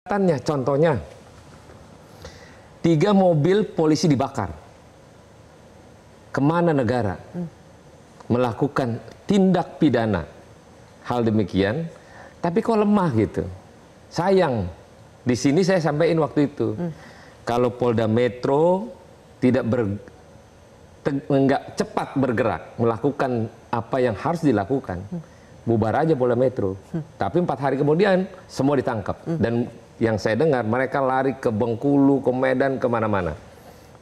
Contohnya, 3 mobil polisi dibakar. Kemana negara melakukan tindak pidana hal demikian, tapi kok lemah gitu. Sayang, di sini saya sampaikan waktu itu, kalau Polda Metro nggak cepat bergerak melakukan apa yang harus dilakukan, bubar aja Polda Metro. Tapi 4 hari kemudian semua ditangkap. Dan yang saya dengar mereka lari ke Bengkulu, ke Medan, kemana-mana.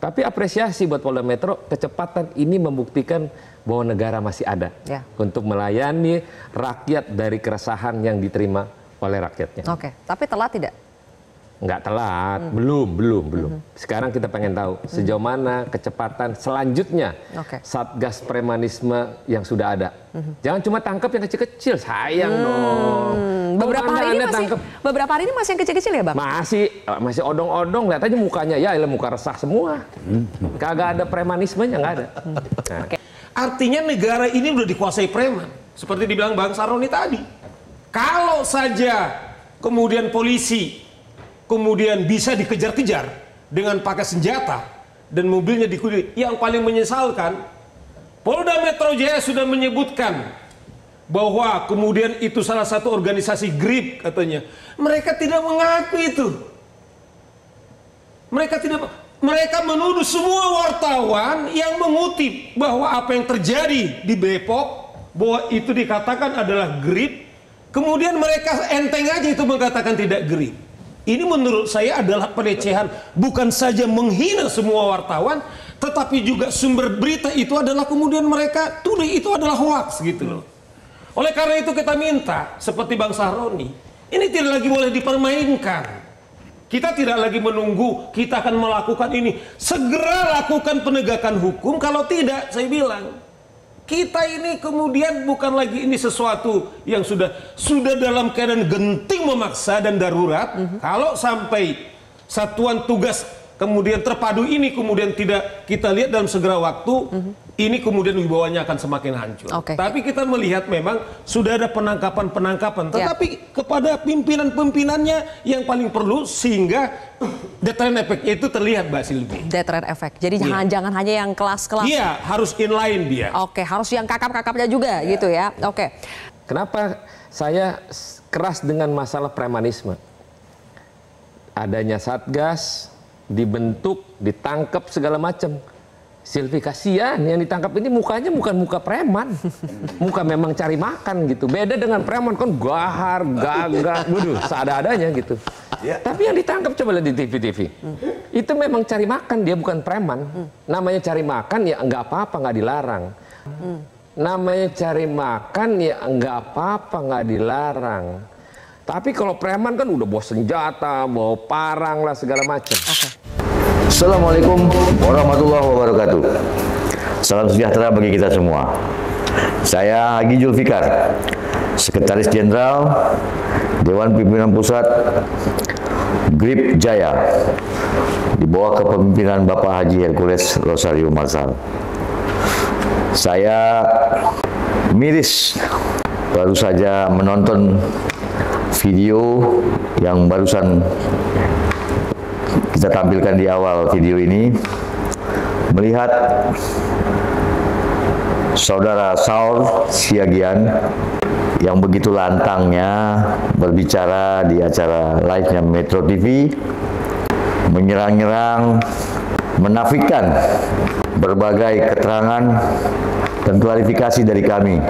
Tapi apresiasi buat Polda Metro, kecepatan ini membuktikan bahwa negara masih ada untuk melayani rakyat dari keresahan yang diterima oleh rakyatnya. Oke, tapi telat tidak? Nggak telat, belum. Sekarang kita pengen tahu sejauh mana kecepatan selanjutnya Satgas Premanisme yang sudah ada. Jangan cuma tangkap yang kecil-kecil, sayang dong. Beberapa hari ini masih yang kecil-kecil ya, Bang? Masih odong-odong, lihat aja mukanya, ya muka resah semua. Kagak ada premanismenya, nggak ada. Nah. Artinya negara ini udah dikuasai preman, seperti dibilang Bang Saroni tadi. Kalau saja kemudian polisi kemudian bisa dikejar-kejar dengan pakai senjata dan mobilnya dikuli. Yang paling menyesalkan, Polda Metro Jaya sudah menyebutkan bahwa kemudian itu salah satu organisasi GRIP katanya. Mereka tidak mengaku itu. Mereka menuduh semua wartawan yang mengutip bahwa apa yang terjadi di Depok, bahwa itu dikatakan adalah GRIP. Kemudian mereka enteng aja itu mengatakan tidak GRIP. Ini menurut saya adalah pelecehan, bukan saja menghina semua wartawan, tetapi juga sumber berita itu adalah kemudian mereka tuduh itu adalah hoax gitu loh. Oleh karena itu kita minta, seperti Bang Saroni, ini tidak lagi boleh dipermainkan. Kita tidak lagi menunggu, kita akan melakukan ini. Segera lakukan penegakan hukum, kalau tidak, saya bilang, kita ini kemudian bukan lagi ini sesuatu yang sudah dalam keadaan genting memaksa dan darurat. Kalau sampai satuan tugas kemudian terpadu ini kemudian tidak kita lihat dalam segera waktu, ini kemudian wibawanya akan semakin hancur. Tapi kita melihat memang sudah ada penangkapan-penangkapan, tetapi kepada pimpinan-pimpinannya yang paling perlu sehingga deterrent efeknya itu terlihat, Mbak Silvi. Deterrent efek. Jadi jangan hanya yang kelas-kelas. Iya, harus inline dia. Harus yang kakap-kakapnya juga gitu ya. Kenapa saya keras dengan masalah premanisme? Adanya Satgas, dibentuk, ditangkap segala macam. Silvi, kasihan yang ditangkap ini mukanya bukan muka preman. Muka memang cari makan gitu. Beda dengan preman kan gahar, gagah, seada-adanya gitu. Tapi yang ditangkap coba lihat di TV-TV. Itu memang cari makan, dia bukan preman. Namanya cari makan ya nggak apa-apa, nggak dilarang. Namanya cari makan ya nggak apa-apa, nggak dilarang. Tapi kalau preman kan udah bawa senjata, bawa parang lah segala macam. Assalamualaikum warahmatullahi wabarakatuh. Salam sejahtera bagi kita semua. Saya Haji Julfikar, Sekretaris Jenderal Dewan Pimpinan Pusat GRIP Jaya, di bawah kepemimpinan Bapak Haji Hercules Rosario Marsal. Saya miris baru saja menonton video yang barusan kita tampilkan di awal video ini, melihat Saudara Saur Siagian yang begitu lantangnya berbicara di acara live-nya Metro TV, menyerang-nyerang, menafikan berbagai keterangan dan klarifikasi dari kami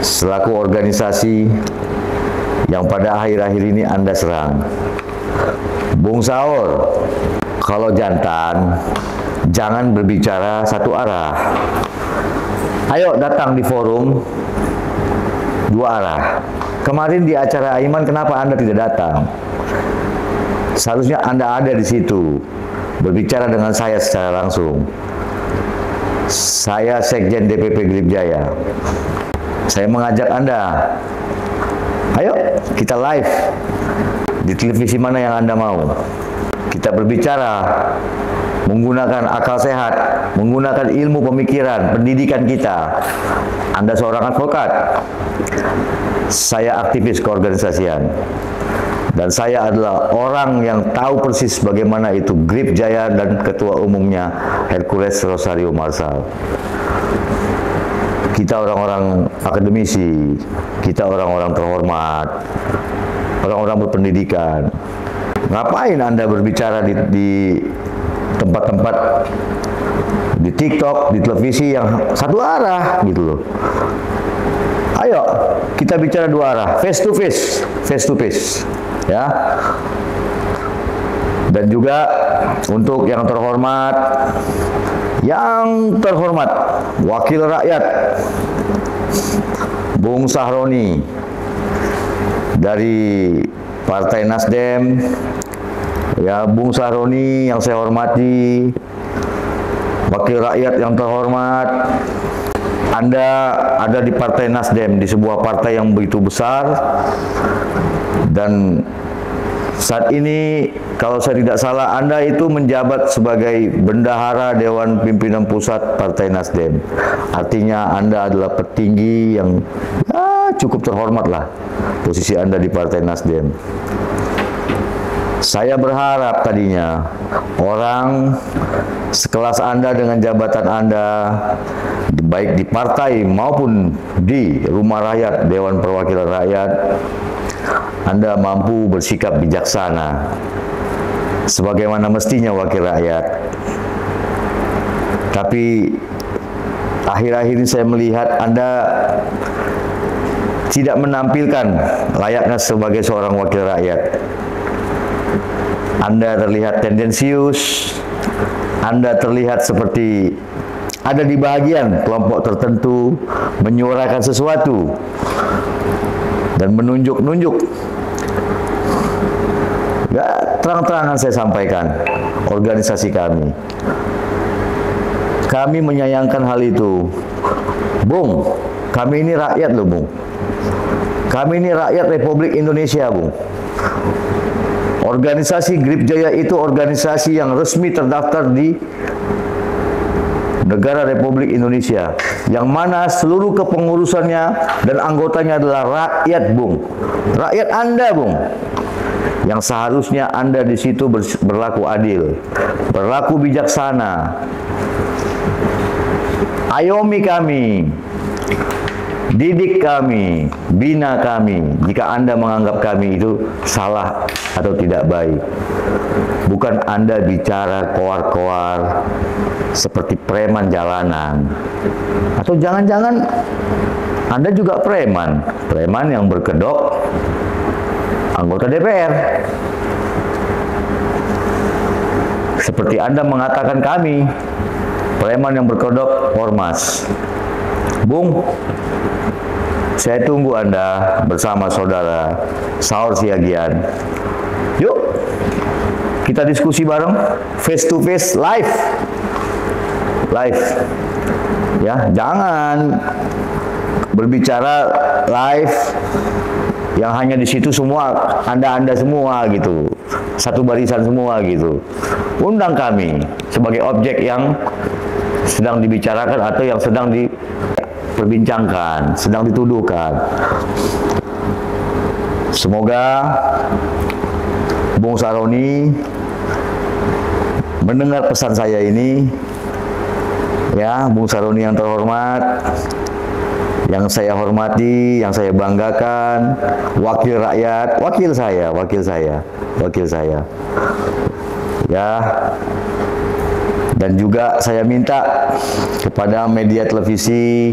selaku organisasi yang pada akhir-akhir ini Anda serang. Bung Saur, kalau jantan jangan berbicara satu arah. Ayo datang di forum 2 arah. Kemarin di acara Aiman kenapa Anda tidak datang? Seharusnya Anda ada di situ, berbicara dengan saya secara langsung. Saya Sekjen DPP GRIP Jaya. Saya mengajak Anda, ayo kita live di televisi mana yang Anda mau. Kita berbicara menggunakan akal sehat, menggunakan ilmu pemikiran, pendidikan kita. Anda seorang advokat, saya aktivis keorganisasian. Dan saya adalah orang yang tahu persis bagaimana itu Grip Jaya dan ketua umumnya Hercules Rosario Marsal. Kita orang-orang akademisi, kita orang-orang terhormat, orang-orang berpendidikan. Ngapain Anda berbicara di tempat-tempat, di TikTok, di televisi yang satu arah gitu loh. Ayo kita bicara dua arah, face to face, ya. Dan juga untuk yang terhormat, wakil rakyat Bung Sahroni dari Partai Nasdem, ya. Bung Sahroni yang saya hormati, wakil rakyat yang terhormat, Anda ada di Partai Nasdem, di sebuah partai yang begitu besar, dan saat ini kalau saya tidak salah Anda itu menjabat sebagai bendahara Dewan Pimpinan Pusat Partai Nasdem. Artinya Anda adalah petinggi yang cukup terhormat lah posisi Anda di Partai Nasdem. Saya berharap tadinya orang sekelas Anda dengan jabatan Anda, baik di partai maupun di Rumah Rakyat, Dewan Perwakilan Rakyat, Anda mampu bersikap bijaksana sebagaimana mestinya wakil rakyat. Tapi akhir-akhir ini saya melihat Anda tidak menampilkan layaknya sebagai seorang wakil rakyat. Anda terlihat tendensius, Anda terlihat seperti ada di bagian kelompok tertentu, menyuarakan sesuatu dan menunjuk-nunjuk. Ya, terang-terangan saya sampaikan, organisasi kami menyayangkan hal itu. Bung, kami ini rakyat loh, Bung. Kami ini rakyat Republik Indonesia, Bung. Organisasi Grip Jaya itu organisasi yang resmi terdaftar di negara Republik Indonesia, yang mana seluruh kepengurusannya dan anggotanya adalah rakyat, Bung. Rakyat Anda, Bung. Yang seharusnya Anda di situ berlaku adil, berlaku bijaksana. Ayomi kami, didik kami, bina kami jika Anda menganggap kami itu salah atau tidak baik. Bukan Anda bicara koar-koar seperti preman jalanan. Atau jangan-jangan Anda juga preman yang berkedok anggota DPR. Seperti Anda mengatakan kami preman yang berkedok ormas. Bung, saya tunggu Anda bersama saudara Saur Siagian. Yuk, kita diskusi bareng, face to face, live. Ya, jangan berbicara live yang hanya di situ semua Anda semua gitu, satu barisan semua gitu. Undang kami sebagai objek yang sedang dibicarakan atau yang sedang diperbincangkan, sedang dituduhkan. Semoga Bung Sahroni mendengar pesan saya ini, ya. Bung Sahroni yang terhormat, yang saya hormati, yang saya banggakan, wakil rakyat, wakil saya, ya. Dan juga saya minta kepada media televisi,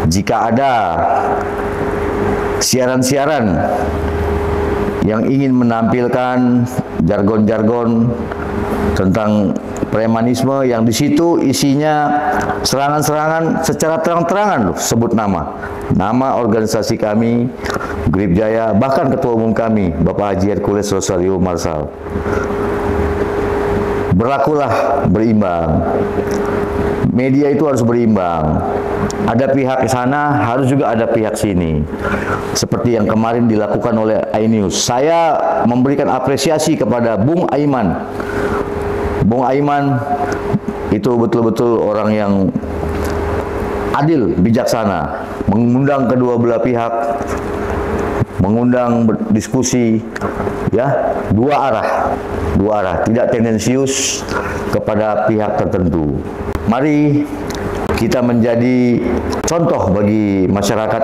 jika ada siaran-siaran yang ingin menampilkan jargon-jargon tentang premanisme yang di situ isinya serangan-serangan secara terang-terangan, sebut nama organisasi kami Grip Jaya, bahkan ketua umum kami Bapak Haji Hercules Rosario Marsal. Berlakulah berimbang. Media itu harus berimbang. Ada pihak ke sana, harus juga ada pihak sini. Seperti yang kemarin dilakukan oleh iNews. Saya memberikan apresiasi kepada Bung Aiman. Bung Aiman itu betul-betul orang yang adil, bijaksana, mengundang kedua belah pihak, mengundang diskusi, ya, dua arah, tidak tendensius kepada pihak tertentu. Mari kita menjadi contoh bagi masyarakat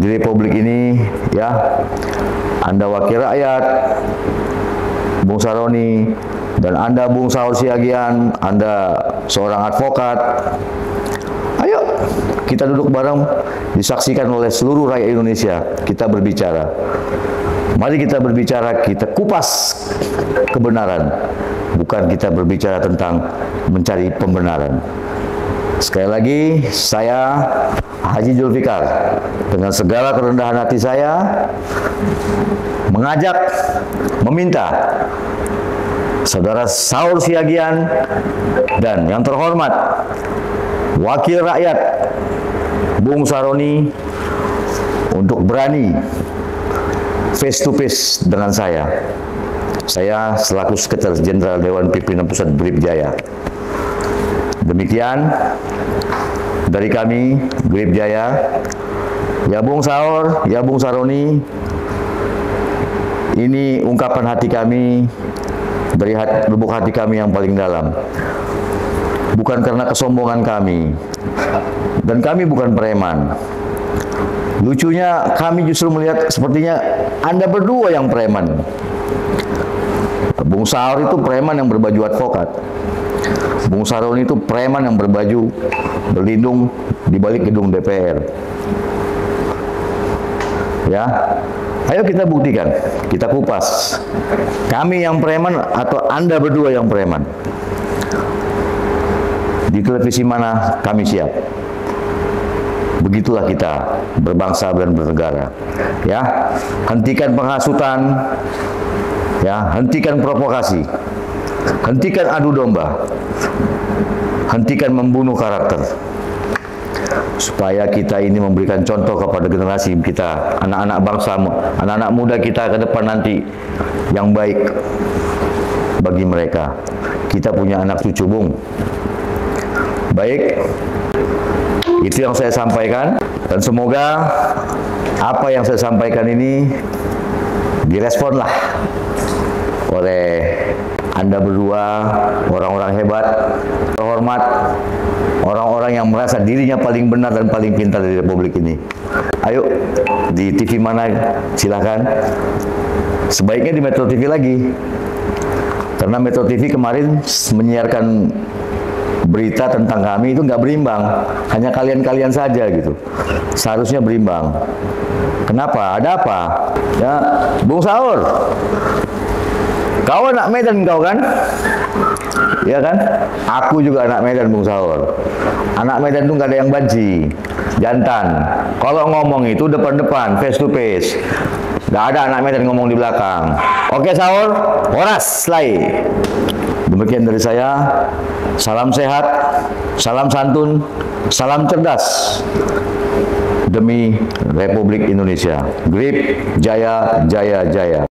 di Republik ini, ya. Anda wakil rakyat, Bung Saroni, dan Anda Bung Saur Siagian, Anda seorang advokat. Ayo kita duduk bareng, disaksikan oleh seluruh rakyat Indonesia. Kita berbicara. Mari kita berbicara, kita kupas kebenaran. Bukan kita berbicara tentang mencari pembenaran. Sekali lagi, saya Haji Zulfikar dengan segala kerendahan hati saya mengajak, meminta Saudara Saur Siagian dan yang terhormat Wakil Rakyat Bung Saroni untuk berani face to face dengan saya. Saya selaku Sekretaris Jenderal Dewan Pimpinan Pusat Grip Jaya. Demikian dari kami Grip Jaya. Ya Bung Saur, ya Bung Saroni, ini ungkapan hati kami dari lubuk hati kami yang paling dalam. Bukan karena kesombongan kami, dan kami bukan preman. Lucunya kami justru melihat sepertinya Anda berdua yang preman. Bung Saur itu preman yang berbaju advokat. Bung Saroni itu preman yang berbaju berlindung di balik gedung DPR. Ya, ayo kita buktikan, kita kupas. Kami yang preman atau Anda berdua yang preman? Di televisi mana kami siap. Begitulah kita berbangsa dan bernegara. Ya, hentikan penghasutan, ya, hentikan provokasi, hentikan adu domba, hentikan membunuh karakter. Supaya kita ini memberikan contoh kepada generasi kita, anak-anak bangsa, anak-anak muda kita ke depan nanti yang baik bagi mereka. Kita punya anak cucu, Bung. Baik, itu yang saya sampaikan, dan semoga apa yang saya sampaikan ini diresponlah oleh Anda berdua, orang-orang hebat, terhormat, orang-orang yang merasa dirinya paling benar dan paling pintar di Republik ini. Ayo, di TV mana silakan. Sebaiknya di Metro TV lagi, karena Metro TV kemarin menyiarkan berita tentang kami itu nggak berimbang, hanya kalian-kalian saja gitu. Seharusnya berimbang. Kenapa? Ada apa? Ya, Bung Saur, kau anak Medan kau kan? Ya kan? Aku juga anak Medan, Bung Saur. Anak Medan tuh nggak ada yang banci, jantan. Kalau ngomong itu depan-depan, face to face. Nggak ada anak Medan ngomong di belakang. Oke Saur, horas selai. Demikian dari saya. Salam sehat, salam santun, salam cerdas demi Republik Indonesia. Grip Jaya, Jaya, Jaya.